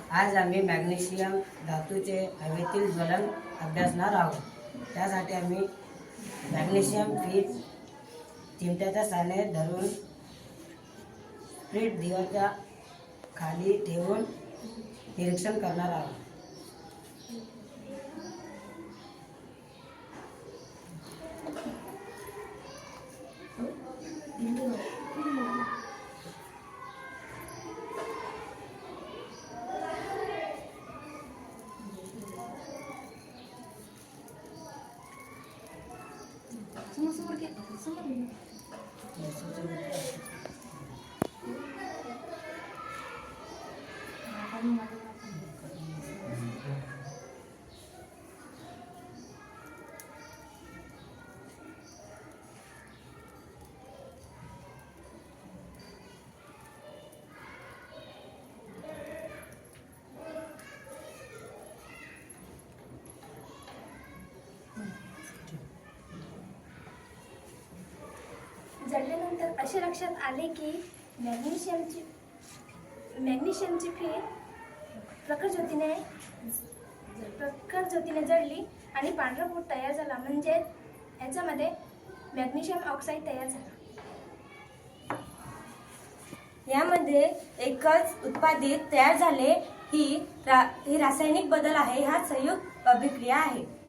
आज आम्ही मॅग्नेशियम धातूचे हवेतील ज्वलन अभ्यासणार आहोत। त्यासाठी आम्ही मॅग्नेशियम पीठ चिमट्याच्या साहाय्याने धरून पीठ दिव्याच्या खाली ठेवून निरीक्षण करणार आहोत। जळल्यानंतर असे लक्षात आले की मॅग्नेशियमची पीठ प्रखर ज्योतीने जळली आणि पांढरा पूड तयार झाला, म्हणजे याच्यामध्ये मॅग्नेशियम ऑक्साईड तयार झाला। यामध्ये एकच उत्पादित तयार झाले ही रासायनिक बदल आहे। हा संयुक्त अभिक्रिया आहे।